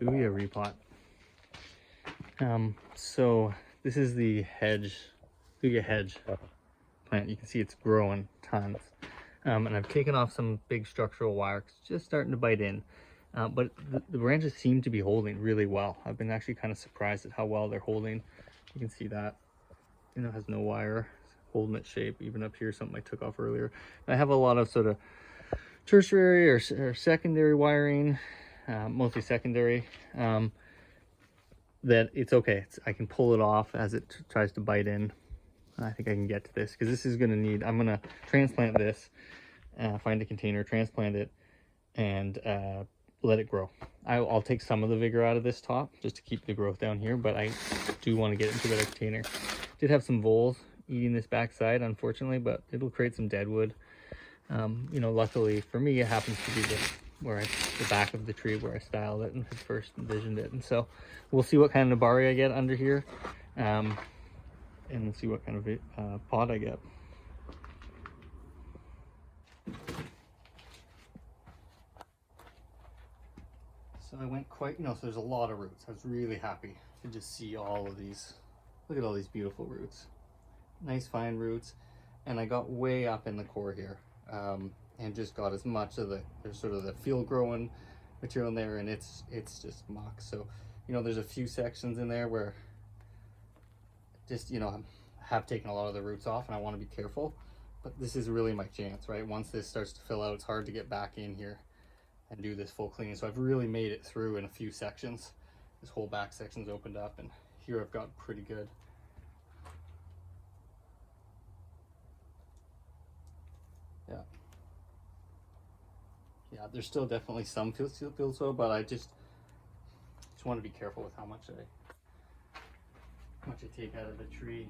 Thuja repot. So this is the hedge, Thuja hedge plant. You can see it's growing tons. And I've taken off some big structural wire. It's just starting to bite in. But the branches seem to be holding really well. I've been actually kind of surprised at how well they're holding. You can see that, you know, it has no wire, it's holding its shape. Even up here, something I took off earlier. I have a lot of sort of tertiary or secondary wiring, mostly secondary, that it's okay. I can pull it off as it tries to bite in. I think I can get to this because this is going to need, I'm going to transplant this, find a container, transplant it, and let it grow. I'll take some of the vigor out of this top just to keep the growth down here, but I do want to get into a container. Did have some voles eating this backside, unfortunately, but it'll create some dead wood. You know, luckily for me, it happens to be the back of the tree where I styled it and had first envisioned it. And so we'll see what kind of nabari I get under here, and we'll see what kind of pot I get. So I went quite, you know, so there's a lot of roots. I was really happy to just see all of these. Look at all these beautiful roots. Nice fine roots. And I got way up in the core here, and just got as much of there's sort of the field growing material in there, and it's just muck. So, you know, there's a few sections in there where just, you know, I have taken a lot of the roots off and I want to be careful, but this is really my chance, right? Once this starts to fill out, it's hard to get back in here and do this full cleaning. So I've really made it through in a few sections. This whole back section's opened up, and here I've got pretty good. Yeah, there's still definitely some field soil, but I just want to be careful with how much I take out of the tree.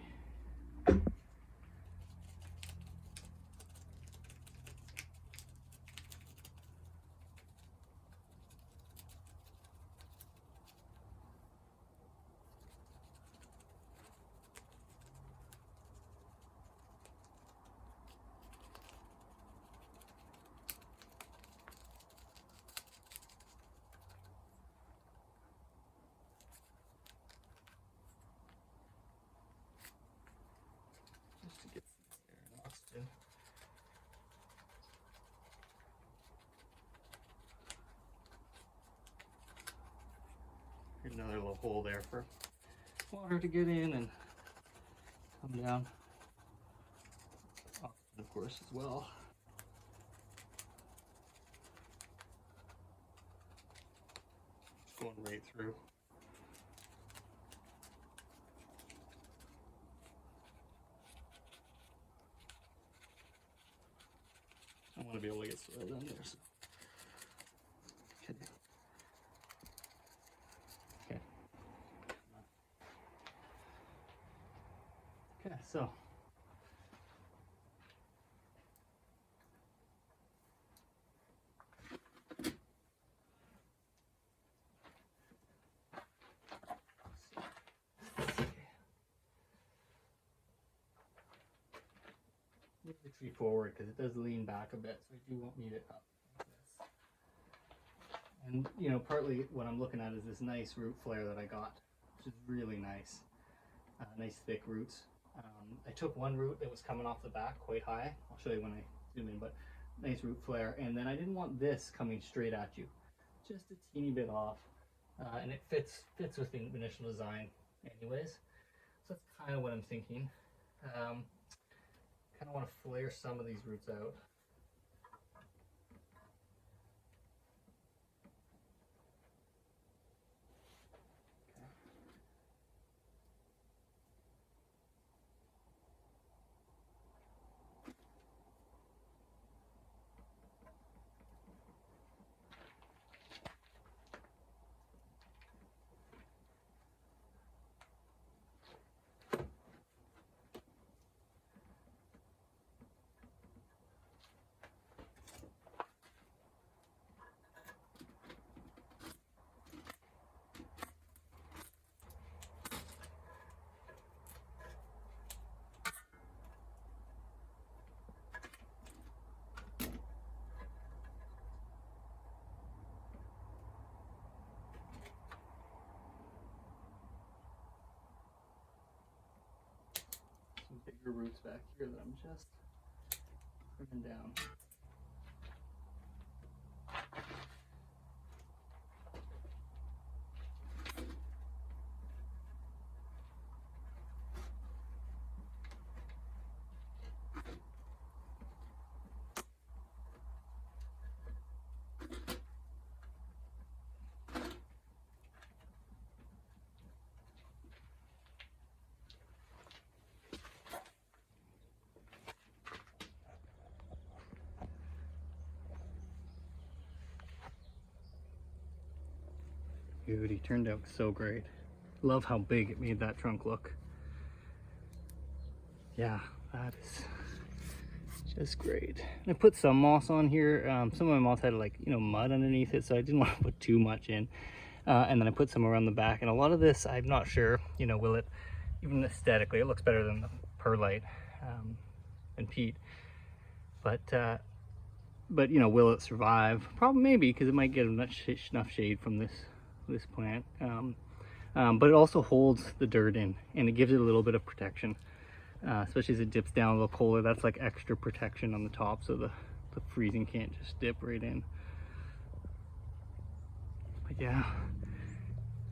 Just to get there lost in. Here's another little hole there for water to get in and come down off, of course, as well. Just going right through. I want to be able to get soil down there. So. Okay, so move the tree forward because it does lean back a bit, so I do won't need it up like this. And you know, partly what I'm looking at is this nice root flare that I got, which is really nice. Nice thick roots. I took one root that was coming off the back quite high. I'll show you when I zoom in, but nice root flare. And then I didn't want this coming straight at you, just a teeny bit off, and it fits with the initial design anyways. So that's kind of what I'm thinking. Kind of want to flare some of these roots out. bigger roots back here that I'm just trimming down. Dude, he turned out so great. Love how big it made that trunk look. Yeah, that is just great. And I put some moss on here. Some of my moss had like, you know, mud underneath it, so I didn't want to put too much in. And then I put some around the back. And a lot of this, I'm not sure, you know, will it, even aesthetically, it looks better than the perlite and peat. But you know, will it survive? Probably, maybe, because it might get enough shade from this plant. But it also holds the dirt in, and it gives it a little bit of protection, especially as it dips down a little colder. That's like extra protection on the top, so the freezing can't just dip right in. But yeah,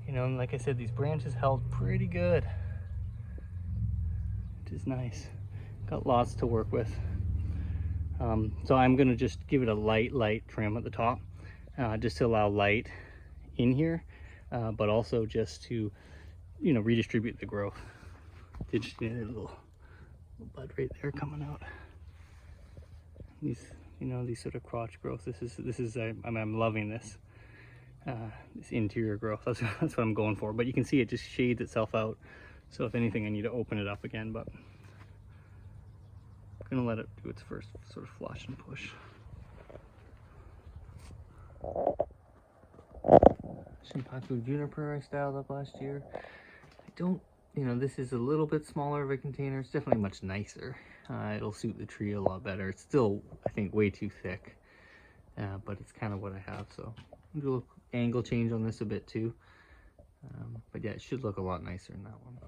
you know, and like I said, these branches held pretty good, which is nice. Got lots to work with. So I'm gonna just give it a light trim at the top, just to allow light in here, but also just to, you know, redistribute the growth. Did just need a little bud right there coming out. These, you know, these sort of crotch growth. This is I'm loving this. This interior growth. That's what I'm going for. But you can see it just shades itself out. So if anything, I need to open it up again. But I'm gonna let it do its first sort of flush and push. Shimpaku Juniper I styled up last year. I don't, you know, this is a little bit smaller of a container. It's definitely much nicer. It'll suit the tree a lot better. It's still, I think, way too thick, but it's kind of what I have. So I'll do a little angle change on this a bit too. But yeah, it should look a lot nicer in that one.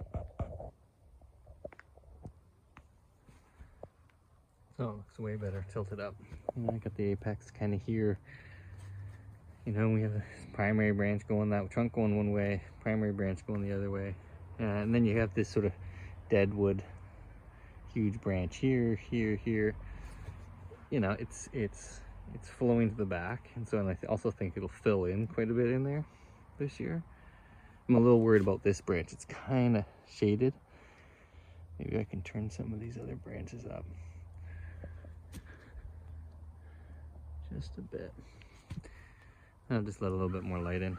So it looks way better tilted up. And I got the apex kind of here. You know, we have a primary branch going that trunk going one way, primary branch going the other way, and then you have this sort of deadwood, huge branch here. You know, it's flowing to the back, and so I also think it'll fill in quite a bit in there this year. I'm a little worried about this branch. It's kind of shaded. Maybe I can turn some of these other branches up just a bit. I'll just let a little bit more light in.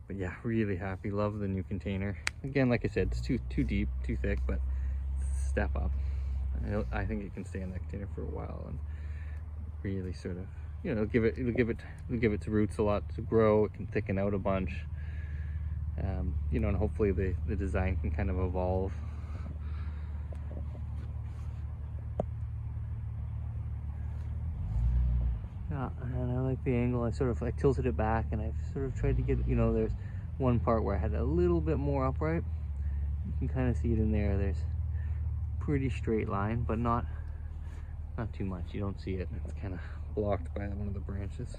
But yeah, really happy. Love the new container. Again, like I said, it's too deep, too thick, but step up. I think it can stay in that container for a while and really sort of, you know, it'll give its roots a lot to grow. It can thicken out a bunch. You know, and hopefully the design can kind of evolve. Yeah, and I like the angle. I tilted it back, and I've sort of tried to get, you know, there's one part where I had a little bit more upright. You can kind of see it in there. There's pretty straight line, but not too much. You don't see it. It's kind of blocked by one of the branches.